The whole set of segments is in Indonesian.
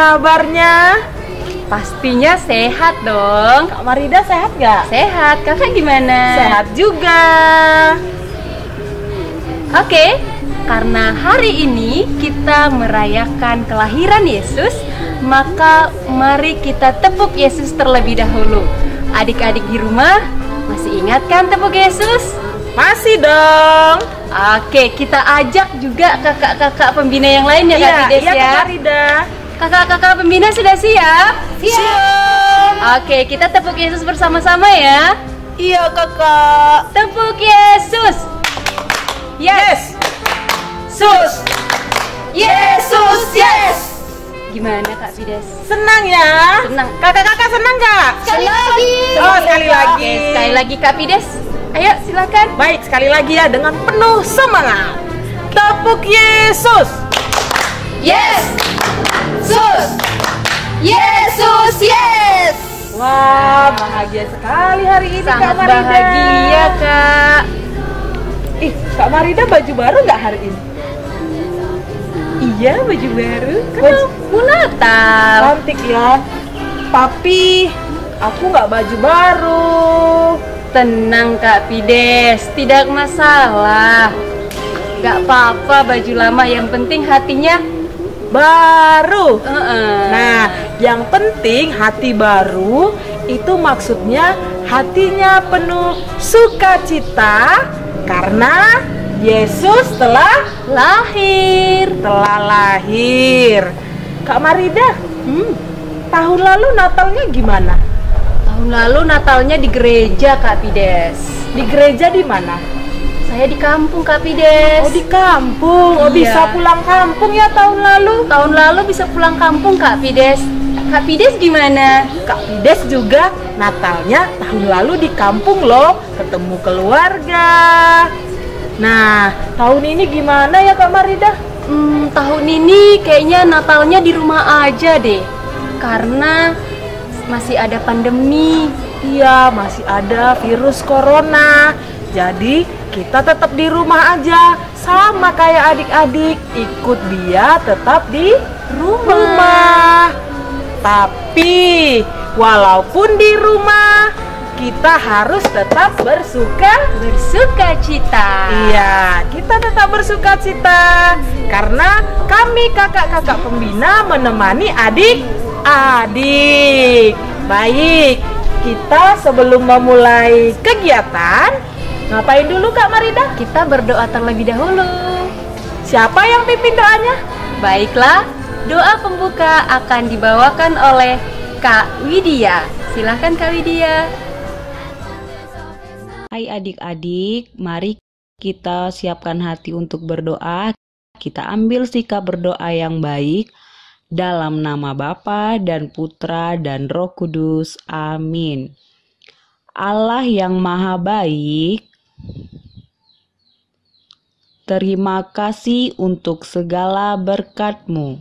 kabarnya? Pastinya sehat dong. Kak Marida sehat gak? Sehat, kakak gimana? Sehat juga. Oke, karena hari ini kita merayakan kelahiran Yesus, maka mari kita tepuk Yesus terlebih dahulu. Adik-adik di rumah, masih ingat kan tepuk Yesus? Masih dong. Oke, kita ajak juga kakak-kakak pembina yang lain ya, Kak Fides Iya, ya. Kak Marida. Kakak-kakak pembina sudah siap? Siap. Oke, kita tepuk Yesus bersama-sama ya. Iya, Kakak. Tepuk Yesus. Yes. Sus. Yesus, yes. Gimana Kak Fides? Senang ya? Senang. Kakak-kakak senang gak? Sekali lagi. Oh, sekali lagi. Oke, sekali lagi Kak Fides. Ayo silakan. Baik, sekali lagi ya dengan penuh semangat. Tepuk Yesus. Yes. Sus. Yesus, yes. Wah, bahagia sekali hari ini Kak Sangat Marida. bahagia Kak. Ih, Kak Marida baju baru nggak hari ini? Iya, baju baru. Kan mau Natal. Cantik ya. Tapi aku nggak baju baru. Tenang Kak Fides, tidak masalah. Gak apa-apa baju lama, yang penting hatinya Baru. Nah, Nah, yang penting hati baru itu maksudnya hatinya penuh sukacita karena Yesus telah lahir. Kak Marida, tahun lalu Natalnya gimana? Tahun lalu Natalnya di gereja Kak Fides. Di gereja di mana? Saya di kampung Kak Fides. Oh, di kampung. Oh, Iya. bisa pulang kampung ya tahun lalu. Tahun lalu bisa pulang kampung Kak Fides. Kak Fides gimana? Kak Fides juga Natalnya tahun lalu di kampung loh, ketemu keluarga. Nah, tahun ini gimana ya Kak Marida? Tahun ini kayaknya Natalnya di rumah aja deh. Karena masih ada pandemi. Iya, masih ada virus corona. Jadi kita tetap di rumah aja, sama kayak adik-adik, ikut dia tetap di rumah. Tapi walaupun di rumah, kita harus tetap Bersuka cita. Iya, kita tetap bersuka cita karena kami kakak-kakak pembina menemani adik-adik. Baik, kita sebelum memulai kegiatan, ngapain dulu Kak Marida? Kita berdoa terlebih dahulu. Siapa yang pimpin doanya? Baiklah, doa pembuka akan dibawakan oleh Kak Widya. Silahkan Kak Widya. Hai adik-adik, mari kita siapkan hati untuk berdoa. Kita ambil sikap berdoa yang baik dalam nama Bapa dan Putra dan Roh Kudus. Amin. Allah yang Maha Baik, terima kasih untuk segala berkat-Mu.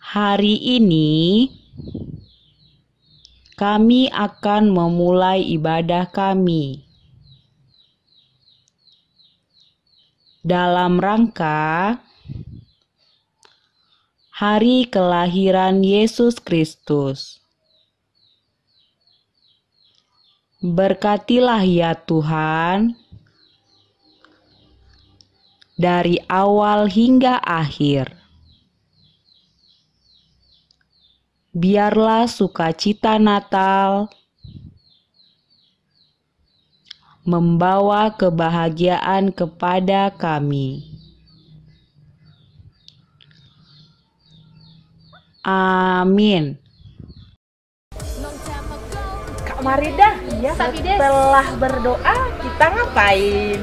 Hari ini kami akan memulai ibadah kami dalam rangka hari kelahiran Yesus Kristus. Berkatilah ya Tuhan, dari awal hingga akhir. Biarlah sukacita Natal membawa kebahagiaan kepada kami. Amin. Kak Marida, ya, Kak Fides. setelah berdoa kita ngapain?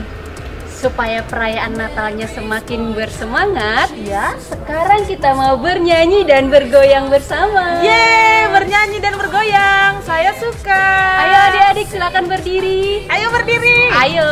Supaya perayaan Natalnya semakin bersemangat, Ya, sekarang kita mau bernyanyi dan bergoyang bersama. yeay, bernyanyi dan bergoyang. Saya suka. Ayo adik-adik silakan berdiri. Ayo berdiri. Ayo.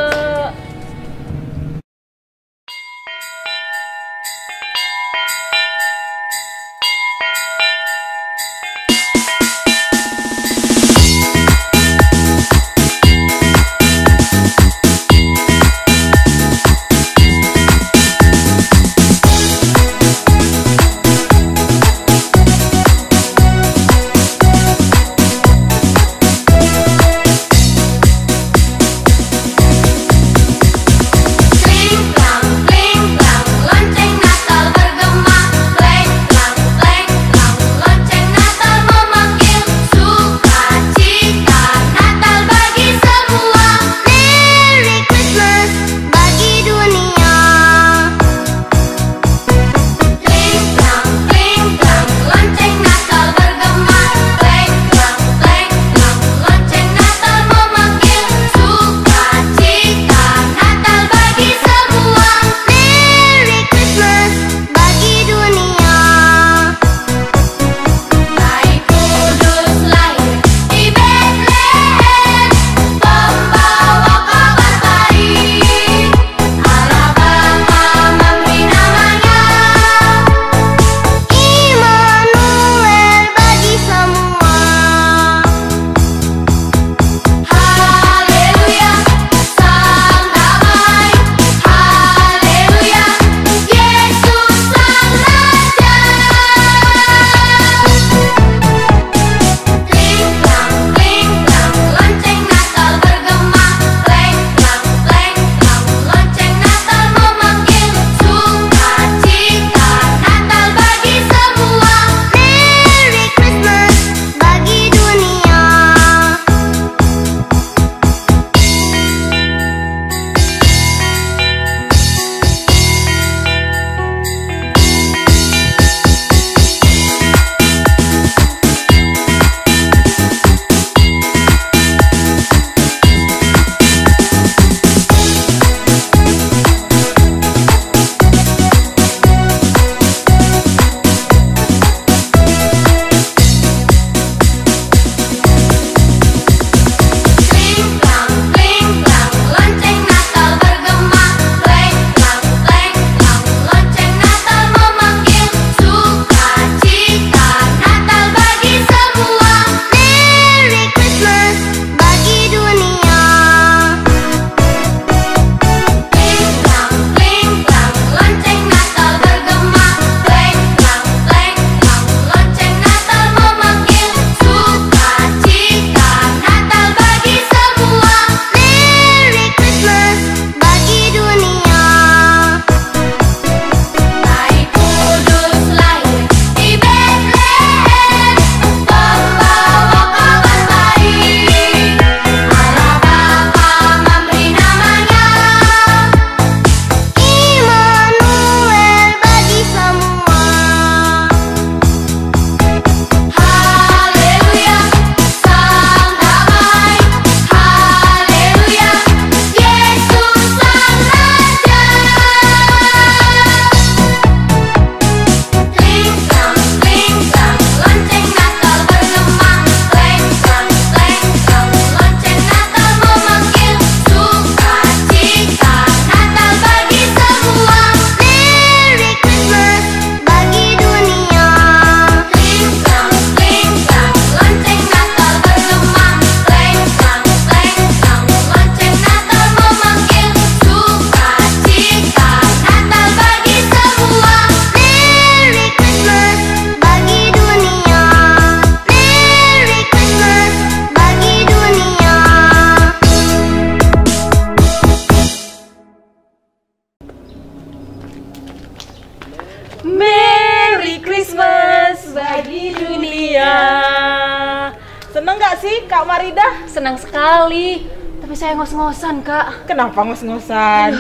sih Kak Marida? Senang sekali. Tapi saya ngos-ngosan, Kak. Kenapa ngos-ngosan?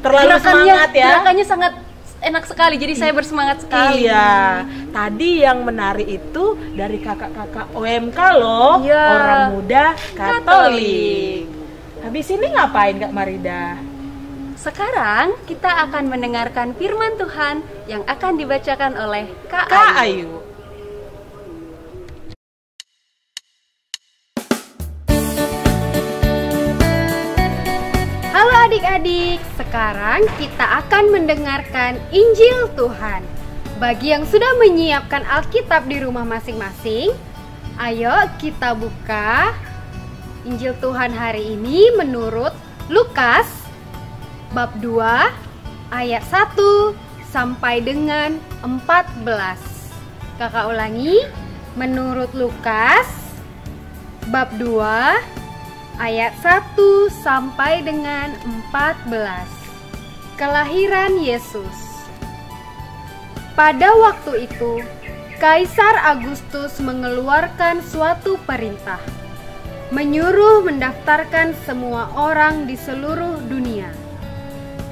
Terlalu Gerakannya- semangat ya? Gerakannya sangat enak sekali, jadi saya bersemangat sekali. Iya, tadi yang menari itu dari kakak-kakak OMK loh, Iya. orang muda Katolik. Habis ini ngapain Kak Marida? Sekarang kita akan mendengarkan firman Tuhan yang akan dibacakan oleh Kak Kak Ayu. Ayu. Halo adik-adik, sekarang kita akan mendengarkan Injil Tuhan. Bagi yang sudah menyiapkan Alkitab di rumah masing-masing, ayo kita buka Injil Tuhan hari ini menurut Lukas bab 2 ayat 1 sampai dengan 14. Kakak ulangi, menurut Lukas bab 2 ayat 1 sampai dengan 14. Kelahiran Yesus. Pada waktu itu, Kaisar Agustus mengeluarkan suatu perintah, menyuruh mendaftarkan semua orang di seluruh dunia.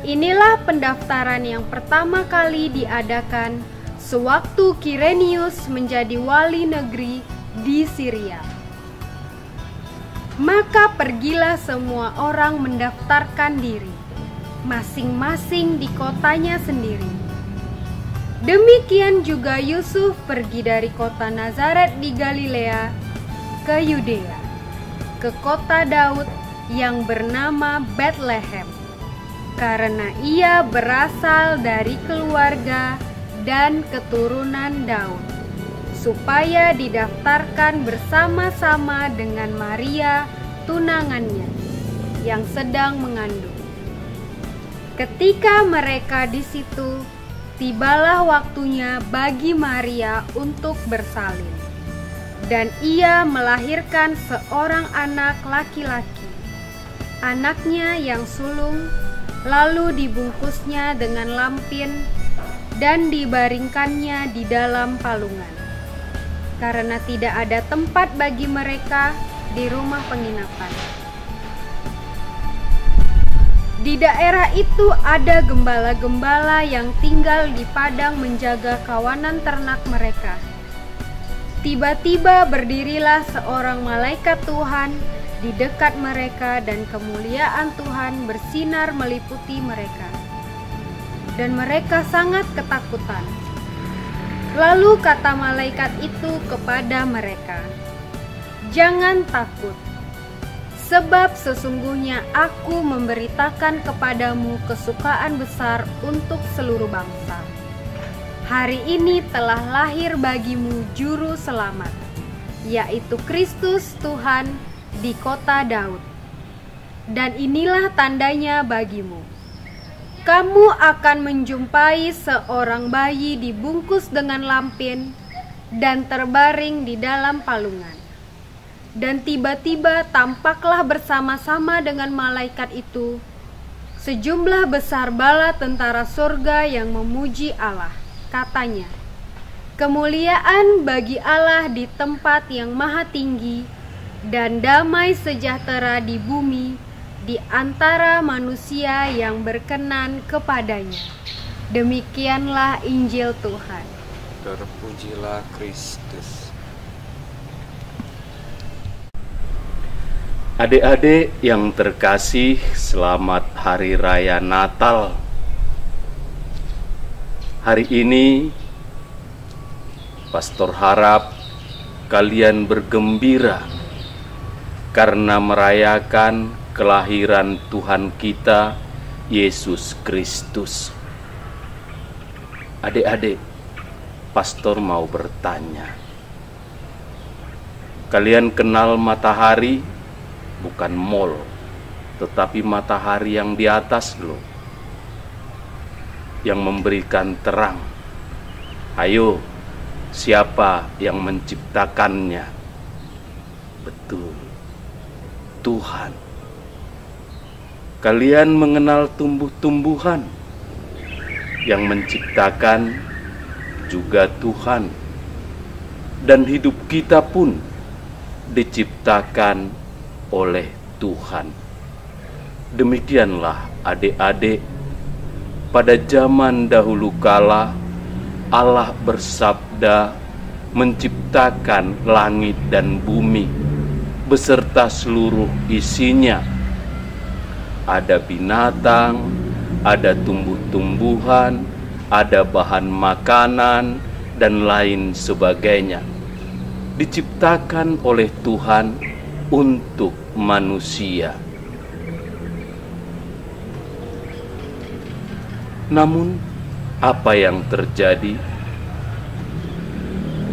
Inilah pendaftaran yang pertama kali diadakan sewaktu Kirenius menjadi wali negeri di Syria. Maka pergilah semua orang mendaftarkan diri, masing-masing di kotanya sendiri. Demikian juga Yusuf pergi dari kota Nazaret di Galilea ke Yudea, ke kota Daud yang bernama Betlehem, karena ia berasal dari keluarga dan keturunan Daud, supaya didaftarkan bersama-sama dengan Maria tunangannya yang sedang mengandung. Ketika mereka di situ, tibalah waktunya bagi Maria untuk bersalin, dan ia melahirkan seorang anak laki-laki, anaknya yang sulung, lalu dibungkusnya dengan lampin dan dibaringkannya di dalam palungan, karena tidak ada tempat bagi mereka di rumah penginapan. Di daerah itu ada gembala-gembala yang tinggal di padang menjaga kawanan ternak mereka. Tiba-tiba berdirilah seorang malaikat Tuhan di dekat mereka, dan kemuliaan Tuhan bersinar meliputi mereka, dan mereka sangat ketakutan. Lalu kata malaikat itu kepada mereka, "Jangan takut, sebab sesungguhnya aku memberitakan kepadamu kesukaan besar untuk seluruh bangsa. Hari ini telah lahir bagimu juru selamat, yaitu Kristus Tuhan di kota Daud. Dan inilah tandanya bagimu. Kamu akan menjumpai seorang bayi dibungkus dengan lampin dan terbaring di dalam palungan." Dan tiba-tiba tampaklah bersama-sama dengan malaikat itu sejumlah besar bala tentara surga yang memuji Allah. Katanya, "Kemuliaan bagi Allah di tempat yang maha tinggi, dan damai sejahtera di bumi di antara manusia yang berkenan kepadanya." Demikianlah Injil Tuhan. Terpujilah Kristus. Adik-adik yang terkasih, selamat Hari Raya Natal. Hari ini, Pastor harap kalian bergembira karena merayakan kelahiran Tuhan kita, Yesus Kristus. Adik-adik, Pastor mau bertanya, kalian kenal matahari? Bukan mall, tetapi matahari yang di atas loh, yang memberikan terang. Ayo, siapa yang menciptakannya? Betul, Tuhan. Kalian mengenal tumbuh-tumbuhan, yang menciptakan juga Tuhan. Dan hidup kita pun diciptakan oleh Tuhan. Demikianlah adik-adik, pada zaman dahulu kala Allah bersabda menciptakan langit dan bumi beserta seluruh isinya. Ada binatang, ada tumbuh-tumbuhan, ada bahan makanan, dan lain sebagainya. Diciptakan oleh Tuhan untuk manusia. Namun, apa yang terjadi?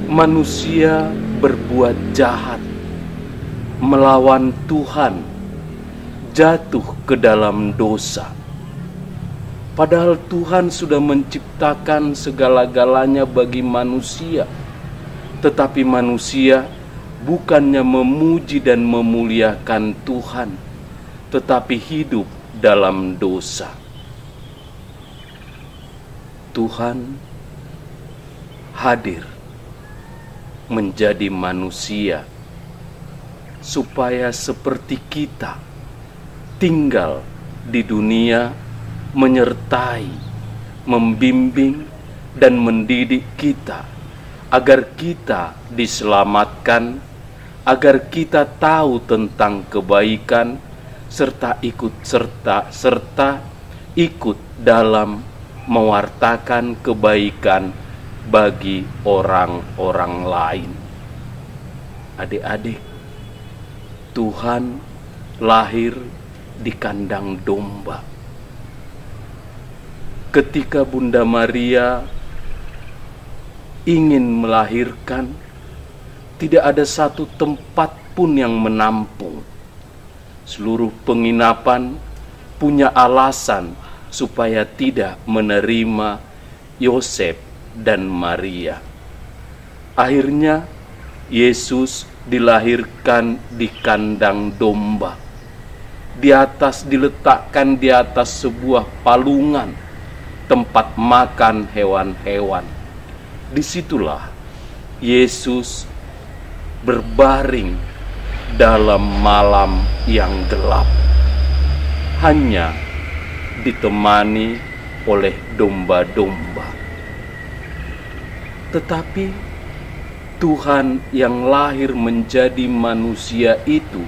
Manusia berbuat jahat, melawan Tuhan, jatuh ke dalam dosa. Padahal Tuhan sudah menciptakan segala-galanya bagi manusia, tetapi manusia bukannya memuji dan memuliakan Tuhan, tetapi hidup dalam dosa. Tuhan hadir menjadi manusia supaya seperti kita tinggal di dunia, menyertai, membimbing, dan mendidik kita agar kita diselamatkan, agar kita tahu tentang kebaikan serta ikut dalam mewartakan kebaikan bagi orang-orang lain. Adik-adik, Tuhan lahir di kandang domba. Ketika Bunda Maria ingin melahirkan, tidak ada satu tempat pun yang menampung. Seluruh penginapan punya alasan supaya tidak menerima Yosef dan Maria. Akhirnya Yesus dilahirkan di kandang domba. Diletakkan di atas sebuah palungan, tempat makan hewan-hewan. Disitulah Yesus berbaring dalam malam yang gelap, hanya ditemani oleh domba-domba. Tetapi Tuhan yang lahir menjadi manusia itu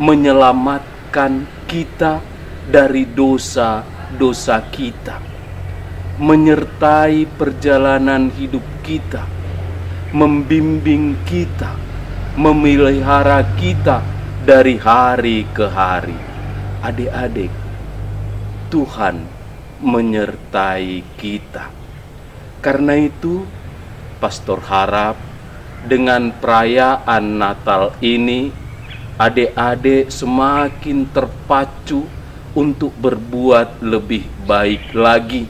menyelamatkan kita dari dosa-dosa kita, menyertai perjalanan hidup kita, membimbing kita, memelihara kita dari hari ke hari. Adik-adik, Tuhan menyertai kita. Karena itu, Pastor harap dengan perayaan Natal ini, adik-adik semakin terpacu untuk berbuat lebih baik lagi.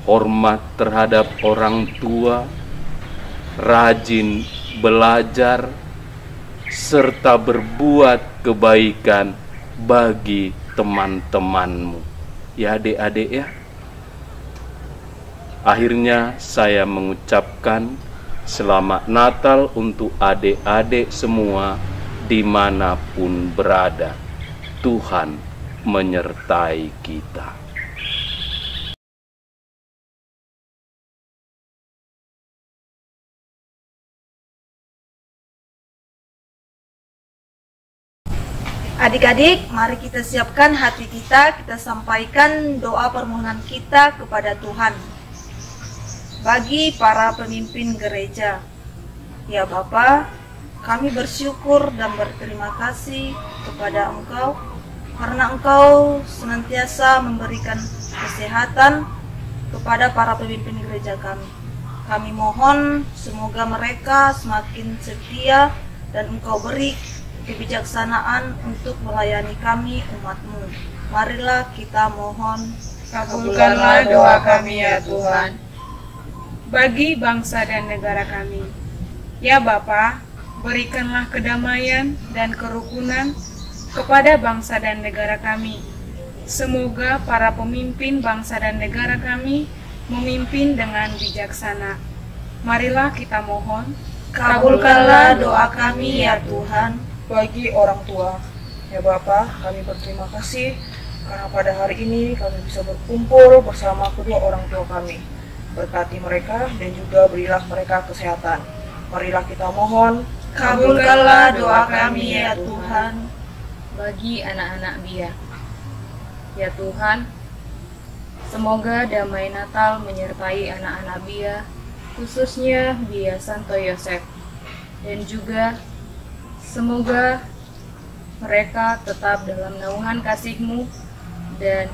Hormat terhadap orang tua, rajin belajar, serta berbuat kebaikan bagi teman-temanmu. Ya adik-adik ya. Akhirnya saya mengucapkan selamat Natal untuk adik-adik semua dimanapun berada. Tuhan menyertai kita. Adik-adik, mari kita siapkan hati kita sampaikan doa permohonan kita kepada Tuhan. Bagi para pemimpin gereja, ya Bapa, kami bersyukur dan berterima kasih kepada Engkau, karena Engkau senantiasa memberikan kesehatan kepada para pemimpin gereja kami. Kami mohon semoga mereka semakin setia dan Engkau beri kebijaksanaan untuk melayani kami umat-Mu. Marilah kita mohon. Kabulkanlah doa kami ya Tuhan, bagi bangsa dan negara kami. Ya Bapa, berikanlah kedamaian dan kerukunan kepada bangsa dan negara kami. Semoga para pemimpin bangsa dan negara kami memimpin dengan bijaksana, marilah kita mohon. Kabulkanlah doa kami ya Tuhan. Bagi orang tua, ya Bapa, kami berterima kasih karena pada hari ini kami bisa berkumpul bersama kedua orang tua kami. Berkati mereka dan juga berilah mereka kesehatan. Marilah kita mohon. Kabulkanlah doa kami ya Tuhan. Bagi anak-anak Bia, ya Tuhan, semoga damai Natal menyertai anak-anak Bia, khususnya Bia Santo Yosef, dan juga semoga mereka tetap dalam naungan kasih-Mu, dan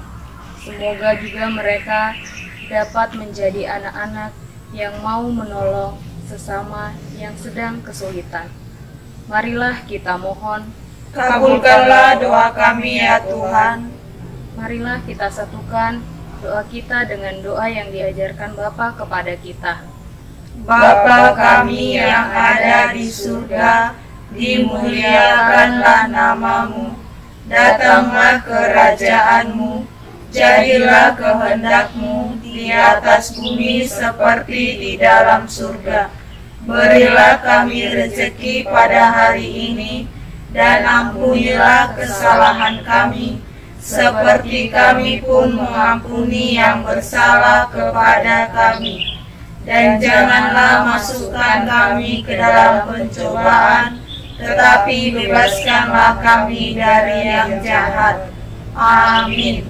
semoga juga mereka dapat menjadi anak-anak yang mau menolong sesama yang sedang kesulitan. Marilah kita mohon. Kabulkanlah doa kami ya Tuhan. Marilah kita satukan doa kita dengan doa yang diajarkan Bapa kepada kita. Bapa kami yang ada di surga, dimuliakanlah namamu, datanglah kerajaan-Mu, jadilah kehendak-Mu di atas bumi seperti di dalam surga. Berilah kami rezeki pada hari ini, dan ampunilah kesalahan kami, seperti kami pun mengampuni yang bersalah kepada kami. Dan janganlah masukkan kami ke dalam pencobaan, tetapi bebaskanlah kami dari yang jahat. Amin.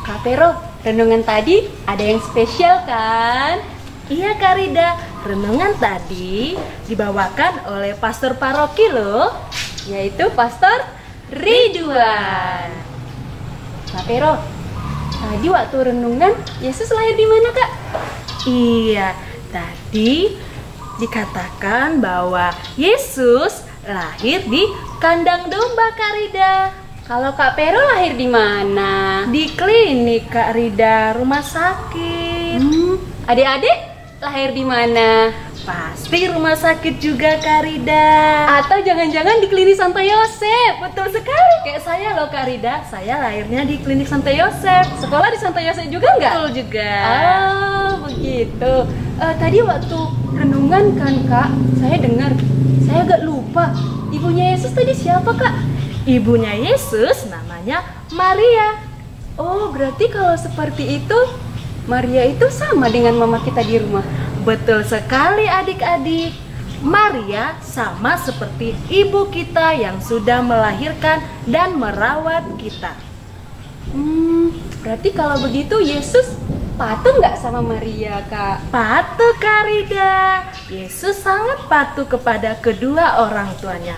Kak Pero, renungan tadi ada yang spesial kan? Iya Kak Rida, renungan tadi dibawakan oleh pastor paroki loh, Yaitu Pastor Ridwan. Kak Pero, tadi waktu renungan Yesus lahir di mana Kak? Iya, tadi dikatakan bahwa Yesus lahir di kandang domba Kak Rida. Kalau Kak Pero lahir di mana? Di klinik Kak Rida, rumah sakit. Adik-adik lahir di mana? Pasti rumah sakit juga Kak Rida. Atau jangan-jangan di klinik Santo Yosef? Betul sekali, kayak saya loh Kak Rida. Saya lahirnya di klinik Santo Yosef. Sekolah di Santo Yosef juga nggak? Betul juga. Oh, begitu. Tadi waktu renungan kan Kak, saya dengar, saya agak lupa. Ibunya Yesus tadi siapa Kak? Ibunya Yesus namanya Maria. Oh, berarti kalau seperti itu, Maria itu sama dengan mama kita di rumah. Betul sekali adik-adik. Maria sama seperti ibu kita yang sudah melahirkan dan merawat kita. Berarti kalau begitu Yesus patuh nggak sama Maria Kak? Patuh Kak Rida. Yesus sangat patuh kepada kedua orang tuanya.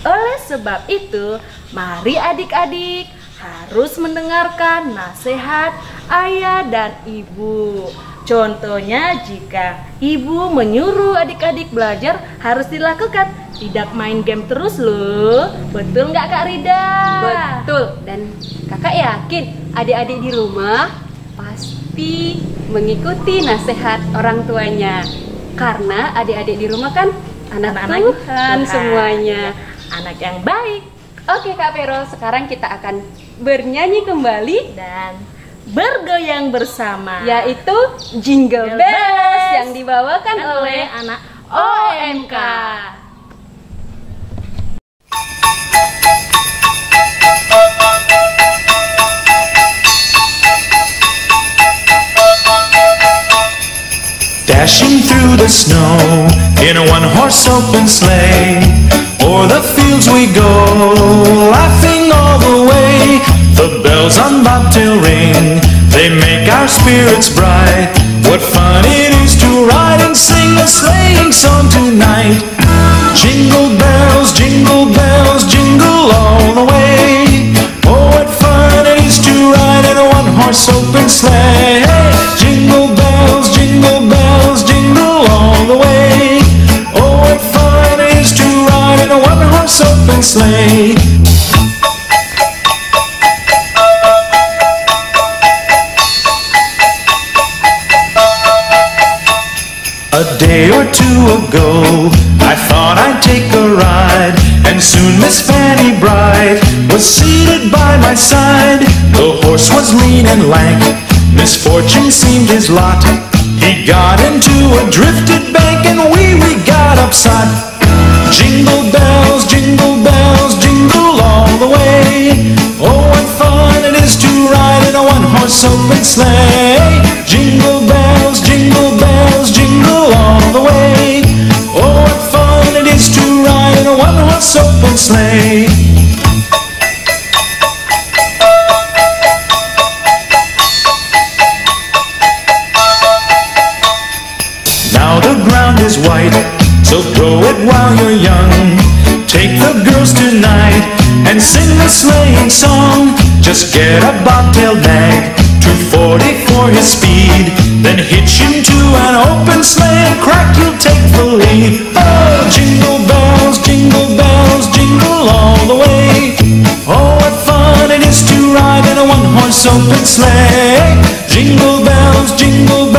Oleh sebab itu, mari adik-adik harus mendengarkan nasihat ayah dan ibu. Contohnya, jika ibu menyuruh adik-adik belajar, harus dilakukan. Tidak main game terus loh. Betul nggak Kak Rida? Betul. Dan kakak yakin adik-adik di rumah pasti mengikuti nasihat orang tuanya. Karena adik-adik di rumah kan anak-anak Tuhan semuanya. Anak yang baik. Oke Kak Pero, sekarang kita akan bernyanyi kembali dan bergoyang bersama, yaitu Jingle Bells yang dibawakan oleh anak OMK. Dashing through the snow in a one-horse open sleigh, o'er the fields we go, laughing all the way. The bells on bobtail ring, they make our spirits bright. What fun it is to ride and sing a sleighing song tonight. Jingle bells, jingle all the way. Oh, what fun it is to ride in a one-horse open sleigh. Jingle bells, jingle all the way. Oh, what fun it is to ride in a one-horse open sleigh. A day or two ago, I thought I'd take a ride, and soon Miss Fanny Bright was seated by my side. The horse was lean and lank, misfortune seemed his lot. He got into a drifted bank and we got upside. Jingle bells, jingle all the way. Oh, what fun it is to ride in a one-horse open sleigh. Jingle bells, jingle all the way. Oh, what fun it is to ride in a one-horse open sleigh. Now the ground is white, so grow it while you're young. Take the girls tonight and sing a sleighing song. Just get a bobtail nag, 240 for his speed. Then hitch him to an open sleigh and crack, you'll take the lead. Oh, jingle bells, jingle all the way. Oh, what fun it is to ride in a one-horse open sleigh. Jingle bells, jingle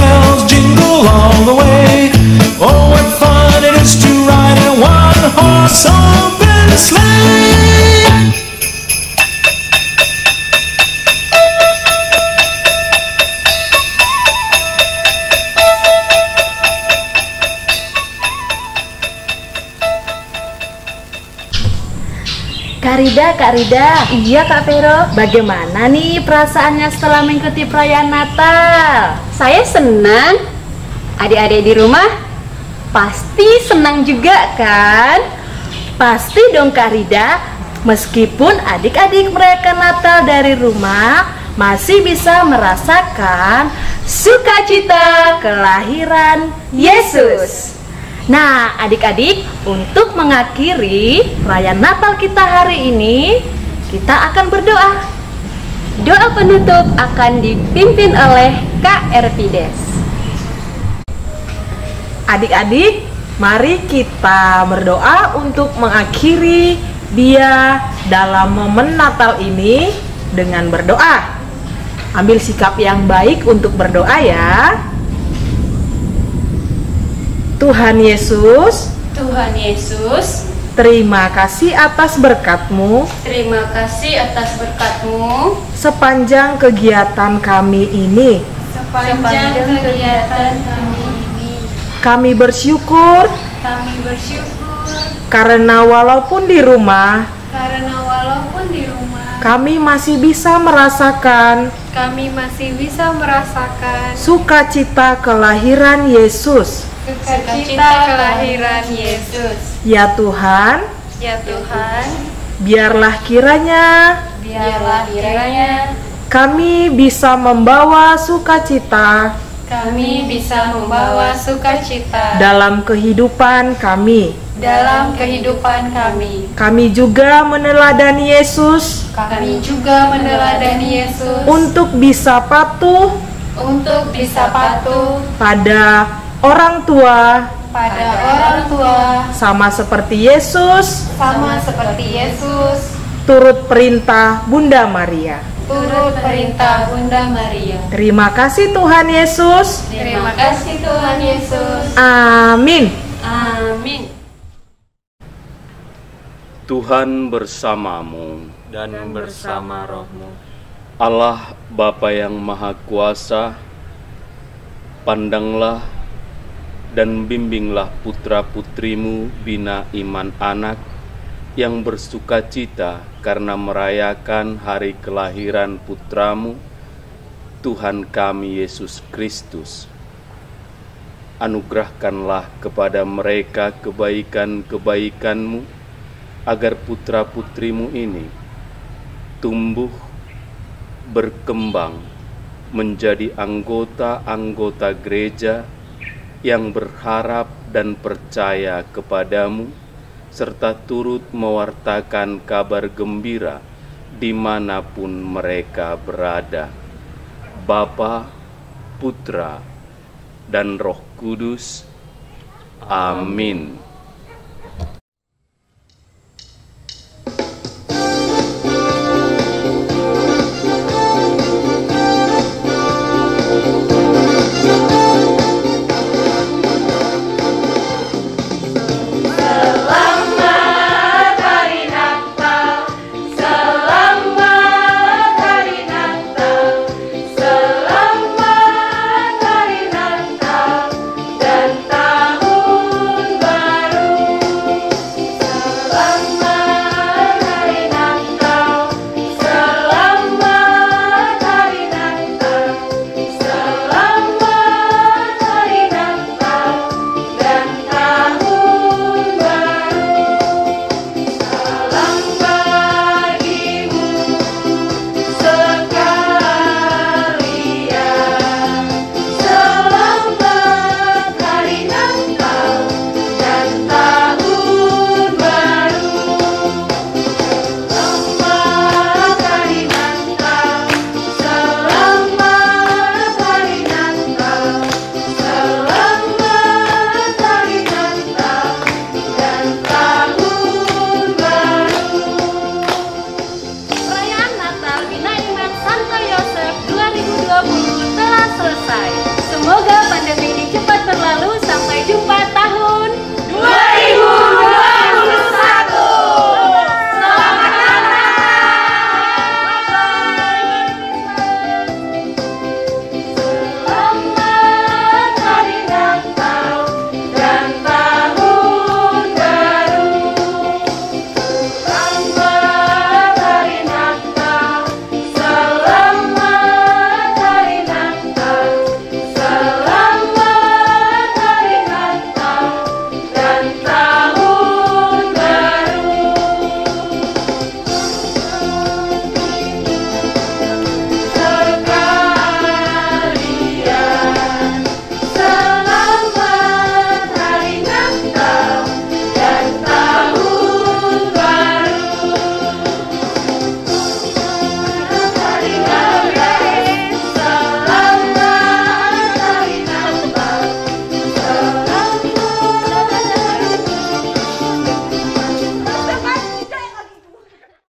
all the way. Oh, what fun it is to ride in a one-horse open sleigh. Kak Rida. Iya Kak Vero. Bagaimana nih perasaannya setelah mengikuti perayaan Natal? Saya senang. Adik-adik di rumah pasti senang juga kan? Pasti dong Kak Rida. Meskipun adik-adik merayakan Natal dari rumah, masih bisa merasakan sukacita kelahiran Yesus. Nah, adik-adik, untuk mengakhiri perayaan Natal kita hari ini, kita akan berdoa. Doa penutup akan dipimpin oleh Kak Erpides. Adik-adik, mari kita berdoa untuk mengakhiri dia dalam momen Natal ini dengan berdoa. Ambil sikap yang baik untuk berdoa ya. Tuhan Yesus, terima kasih atas berkat-Mu. Terima kasih atas berkat-Mu. Sepanjang kegiatan kami ini, kami bersyukur karena walaupun di rumah, kami masih bisa merasakan sukacita kelahiran Yesus. Ya Tuhan, biarlah kiranya kami bisa membawa sukacita dalam kehidupan kami. Kami juga meneladani Yesus untuk bisa patuh pada orang tua, sama seperti Yesus, turut perintah Bunda Maria. Terima kasih Tuhan Yesus. Amin. Tuhan bersamamu dan bersama rohmu. Allah Bapa yang Maha Kuasa, pandanglah dan bimbinglah putra-putrimu bina iman anak yang bersukacita karena merayakan hari kelahiran putramu, Tuhan kami Yesus Kristus. Anugerahkanlah kepada mereka kebaikan-kebaikan-Mu, agar putra-putrimu ini tumbuh, berkembang, menjadi anggota-anggota gereja yang berharap dan percaya kepadamu, serta turut mewartakan kabar gembira dimanapun mereka berada. Bapa, Putra, dan Roh Kudus. Amin.